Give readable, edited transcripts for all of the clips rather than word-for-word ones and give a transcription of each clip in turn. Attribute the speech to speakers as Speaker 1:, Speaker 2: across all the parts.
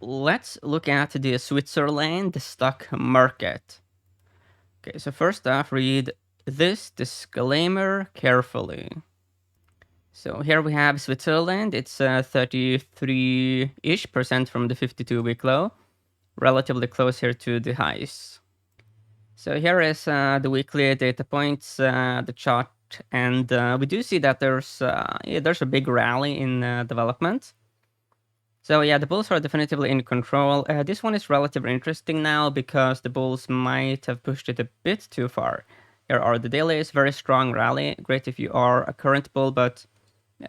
Speaker 1: let's look at the Switzerland stock market. Okay, so first off, read this disclaimer carefully. So here we have Switzerland. It's 33-ish% from the 52-week low, relatively close here to the highs. So here is the weekly data points, the chart, and we do see that there's a big rally in development. So yeah, the bulls are definitively in control. This one is relatively interesting now because the bulls might have pushed it a bit too far. Here are the dailies, very strong rally, great if you are a current bull, but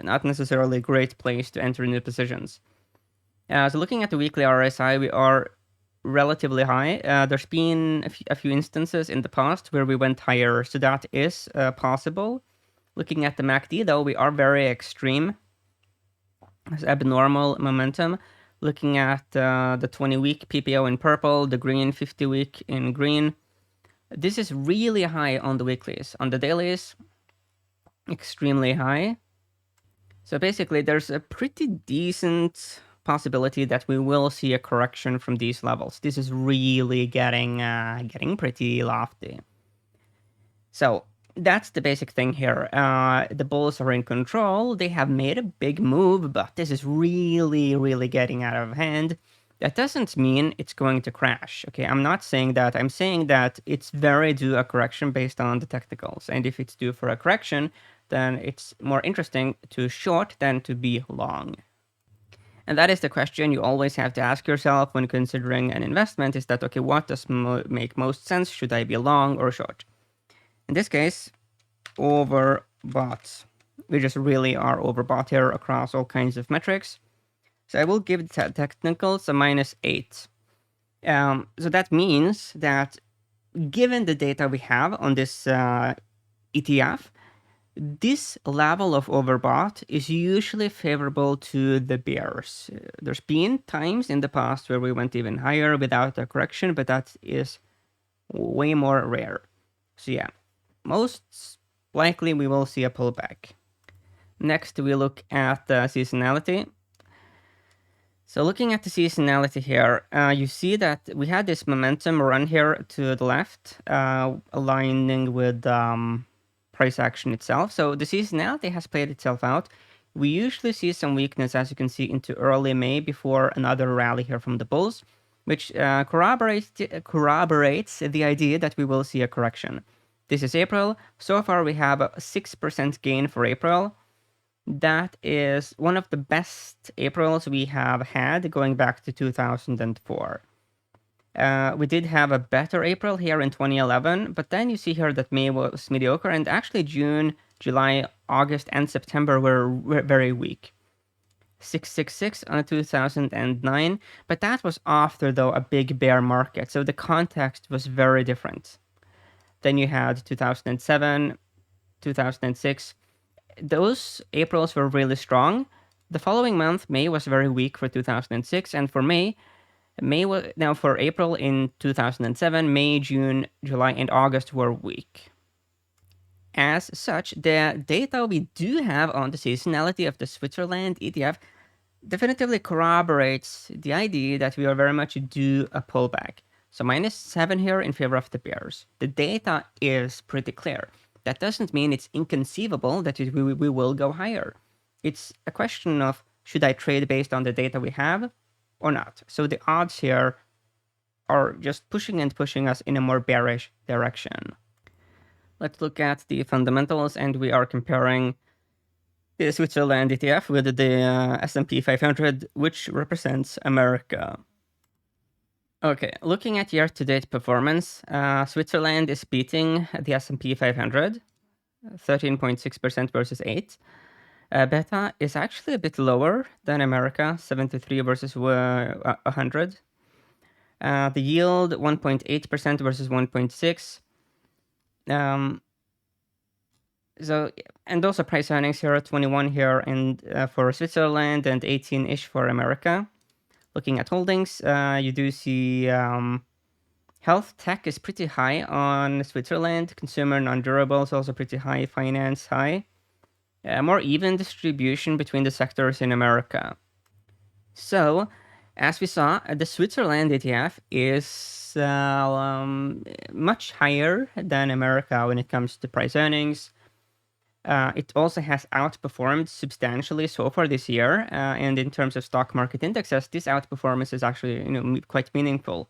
Speaker 1: not necessarily a great place to enter new positions. So looking at the weekly RSI, we are relatively high. There's been a few instances in the past where we went higher, so that is possible. Looking at the MACD, though, we are very extreme. There's abnormal momentum. Looking at the 20-week PPO in purple, the green 50-week in green. This is really high on the weeklies. On the dailies, extremely high. So basically, there's a pretty decent possibility that we will see a correction from these levels. This is really getting pretty lofty. So that's the basic thing here. The bulls are in control. They have made a big move, but this is really getting out of hand. That doesn't mean it's going to crash. Okay, I'm not saying that. I'm saying that it's very due a correction based on the technicals. And if it's due for a correction, then it's more interesting to short than to be long. And that is the question you always have to ask yourself when considering an investment is that, okay, what does make most sense? Should I be long or short? In this case, overbought. We just really are overbought here across all kinds of metrics. So I will give the technicals a -8. So that means that given the data we have on this ETF, this level of overbought is usually favorable to the bears. There's been times in the past where we went even higher without a correction, but that is way more rare. So yeah, most likely we will see a pullback. Next, we look at the seasonality. So looking at the seasonality here, you see that we had this momentum run here to the left, aligning with price action itself. So the seasonality has played itself out. We usually see some weakness, as you can see, into early May before another rally here from the bulls, which corroborates the idea that we will see a correction. This is April. So far, we have a 6% gain for April. That is one of the best Aprils we have had going back to 2004. We did have a better April here in 2011, but then you see here that May was mediocre, and actually June, July, August, and September were very weak. 666 on 2009, but that was after, though, a big bear market, so the context was very different. Then you had 2007, 2006. Those Aprils were really strong. The following month, May, was very weak for 2006, and for May was now for April in 2007, May, June, July, and August were weak. As such, the data we do have on the seasonality of the Switzerland ETF definitively corroborates the idea that we are very much due a pullback. So -7 here in favor of the bears. The data is pretty clear. That doesn't mean it's inconceivable that we will go higher. It's a question of, should I trade based on the data we have or not? So the odds here are just pushing us in a more bearish direction. Let's look at the fundamentals, and we are comparing the Switzerland ETF with the S&P 500, which represents America. Okay, looking at year-to-date performance, Switzerland is beating the S&P 500, 13.6% versus 8. Beta is actually a bit lower than America, 73 versus 100. The yield, 1.8% versus 1.6. So, and also price earnings here, 21 here and for Switzerland and 18-ish for America. Looking at holdings, you do see health tech is pretty high on Switzerland. Consumer non-durables also pretty high. Finance high. More even distribution between the sectors in America. So As we saw, the Switzerland ETF is much higher than America when it comes to price earnings. It also has outperformed substantially so far this year, and in terms of stock market indexes, this outperformance is actually quite meaningful.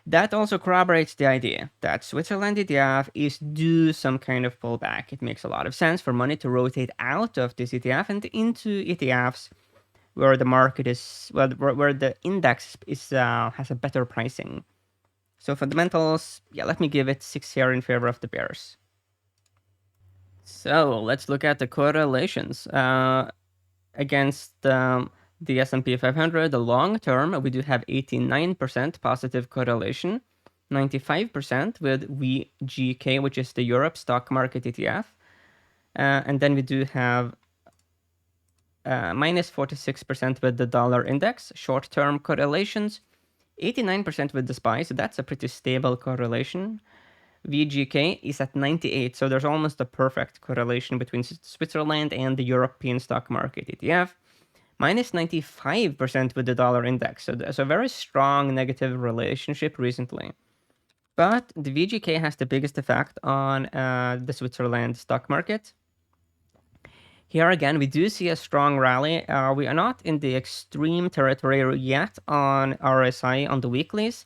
Speaker 1: That also corroborates the idea that Switzerland ETF is due some kind of pullback. It makes a lot of sense for money to rotate out of this ETF and into ETFs where the market is where the index is has a better pricing. So fundamentals, yeah, let me give it 6 here in favor of the bears. So let's look at the correlations against the S&P 500. The long term, we do have 89% positive correlation, 95% with VGK, which is the Europe stock market ETF, and then we do have minus 46% with the dollar index. Short-term correlations, 89% with the SPY, so that's a pretty stable correlation. VGK is at 98, so there's almost a perfect correlation between Switzerland and the European stock market ETF. Minus 95% with the dollar index, so there's a very strong negative relationship recently. But the VGK has the biggest effect on the Switzerland stock market. Here again, we do see a strong rally. We are not in the extreme territory yet on RSI on the weeklies.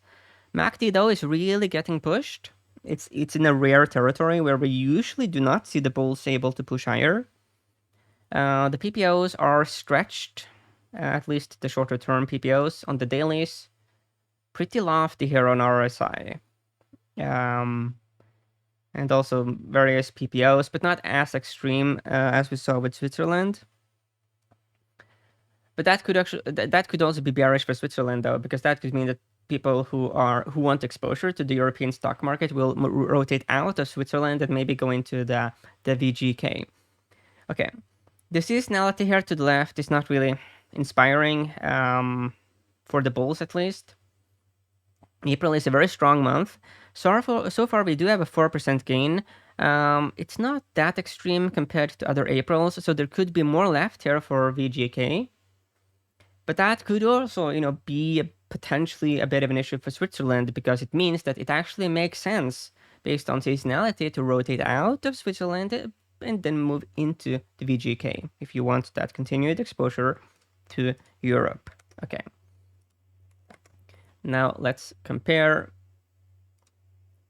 Speaker 1: MACD though is really getting pushed. It's in a rare territory where we usually do not see the bulls able to push higher. The PPOs are stretched, at least the shorter term PPOs on the dailies. Pretty lofty here on RSI. And also various PPOs, but not as extreme as we saw with Switzerland. But that could also be bearish for Switzerland though, because that could mean that people who want exposure to the European stock market will rotate out of Switzerland and maybe go into the VGK. Okay, the seasonality here to the left is not really inspiring for the bulls at least. April is a very strong month. So far we do have a 4% gain. It's not that extreme compared to other Aprils, so there could be more left here for VGK. But that could also, be potentially a bit of an issue for Switzerland because it means that it actually makes sense based on seasonality to rotate out of Switzerland and then move into the VGK if you want that continued exposure to Europe. Okay. Now let's compare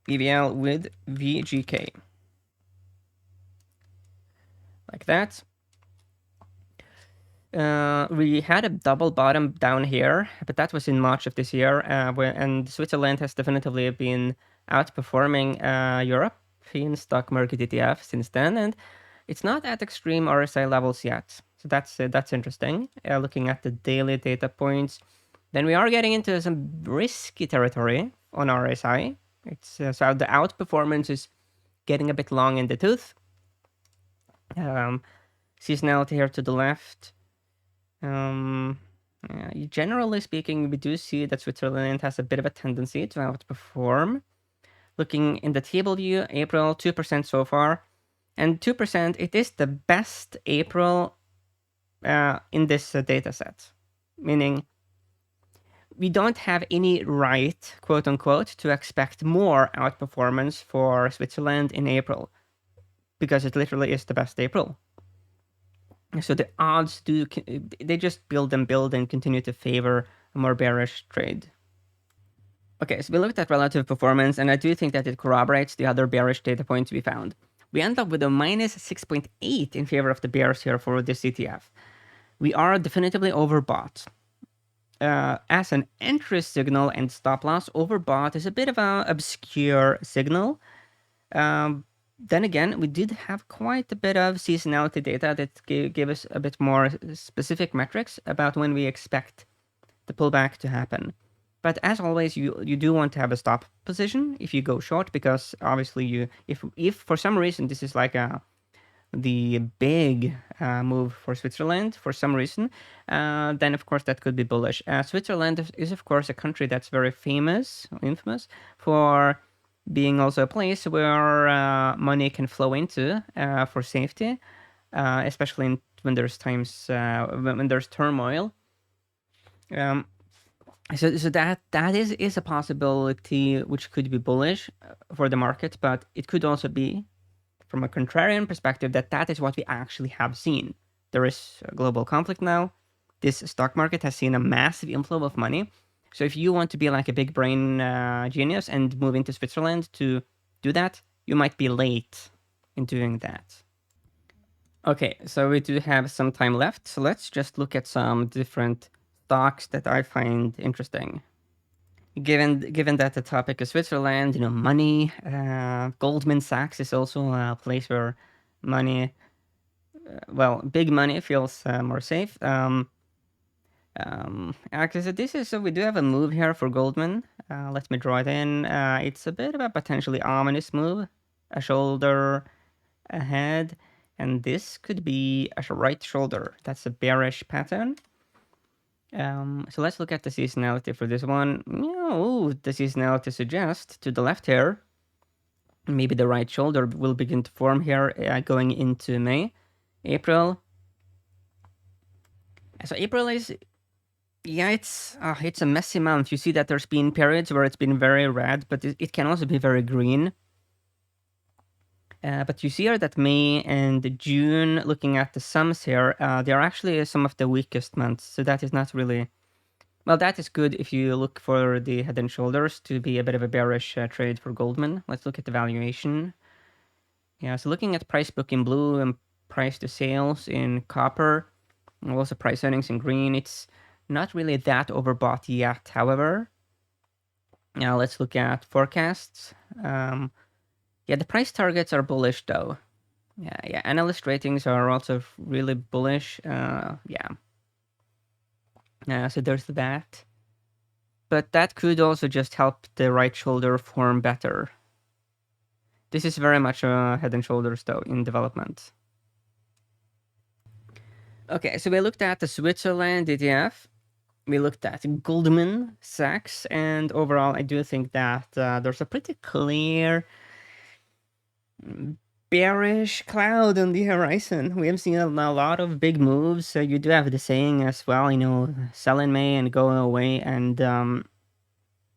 Speaker 1: EWL with VGK. Like that. We had a double bottom down here, but that was in March of this year, and Switzerland has definitively been outperforming European stock market ETF since then, and it's not at extreme RSI levels yet. So that's interesting. Looking at the daily data points, then we are getting into some risky territory on RSI. It's so the outperformance is getting a bit long in the tooth. Seasonality here to the left. Generally speaking, we do see that Switzerland has a bit of a tendency to outperform. Looking in the table view, April 2% so far, and 2%, it is the best April in this data set, meaning we don't have any right, quote unquote, to expect more outperformance for Switzerland in April, because it literally is the best April. So the odds they just build and continue to favor a more bearish trade. Okay, so we looked at relative performance, and I do think that it corroborates the other bearish data points we found. We end up with a minus 6.8 in favor of the bears here for this ETF. We are definitively overbought. As an entry signal and stop loss, overbought is a bit of an obscure signal. Then again, we did have quite a bit of seasonality data that gave us a bit more specific metrics about when we expect the pullback to happen. But as always, you do want to have a stop position if you go short, because obviously if for some reason this is like the big move for Switzerland for some reason, then of course that could be bullish. Switzerland is of course a country that's very infamous for being also a place where money can flow into for safety, especially when there's times when there's turmoil. So that is a possibility which could be bullish for the market, but it could also be from a contrarian perspective that is what we actually have seen. There is a global conflict now. This stock market has seen a massive inflow of money. So if you want to be like a big brain genius and move into Switzerland to do that, you might be late in doing that. Okay, so we do have some time left. So let's just look at some different stocks that I find interesting. Given that the topic is Switzerland, money, Goldman Sachs is also a place where money, well, big money feels more safe. Actually, so we do have a move here for Goldman. Let me draw it in. It's a bit of a potentially ominous move, a shoulder ahead, and this could be a right shoulder. That's a bearish pattern. So let's look at the seasonality for this one. The seasonality suggests to the left here, maybe the right shoulder will begin to form here going into May, April. So April is, yeah, it's a messy month. You see that there's been periods where it's been very red, but it can also be very green. But you see here that May and June, looking at the sums here, they are actually some of the weakest months. So that is not really, well, that is good if you look for the head and shoulders to be a bit of a bearish trade for Goldman. Let's look at the valuation. Yeah, so looking at price book in blue and price to sales in copper, and also price earnings in green, it's not really that overbought yet, however. Now let's look at forecasts. Yeah, the price targets are bullish though. Yeah, analyst ratings are also really bullish. So there's that. But that could also just help the right shoulder form better. This is very much head and shoulders though in development. Okay, so we looked at the Switzerland ETF. We looked at Goldman Sachs, and overall, I do think that there's a pretty clear bearish cloud on the horizon. We have seen a lot of big moves. So you do have the saying as well, sell in May and go away. And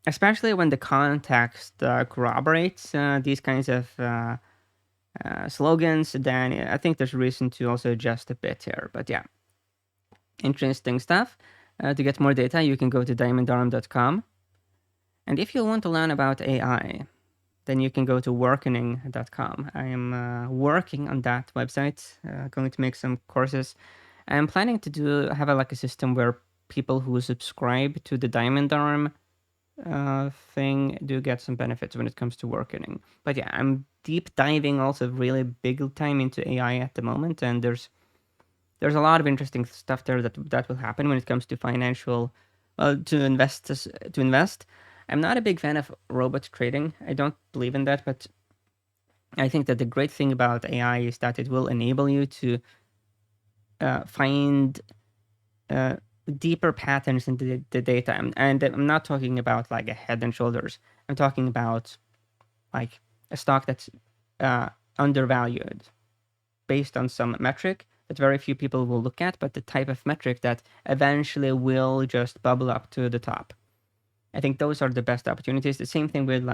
Speaker 1: especially when the context corroborates these kinds of slogans, then I think there's reason to also adjust a bit here. But yeah, interesting stuff. To get more data, you can go to diamondarm.com. And if you want to learn about AI, then you can go to workening.com. I am working on that website, going to make some courses. I'm planning to have a system where people who subscribe to the Diamond Arm thing do get some benefits when it comes to workening. But yeah, I'm deep diving also really big time into AI at the moment, and there's a lot of interesting stuff there that will happen when it comes to financial, to invest. I'm not a big fan of robot trading. I don't believe in that, but I think that the great thing about AI is that it will enable you to find deeper patterns in the data. And I'm not talking about like a head and shoulders. I'm talking about like a stock that's undervalued based on some metric that very few people will look at, but the type of metric that eventually will just bubble up to the top. I think those are the best opportunities. The same thing with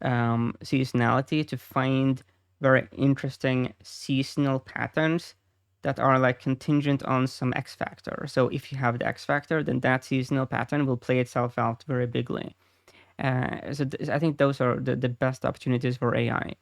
Speaker 1: seasonality, to find very interesting seasonal patterns that are like contingent on some X factor. So if you have the X factor, then that seasonal pattern will play itself out very bigly. I think those are the best opportunities for AI.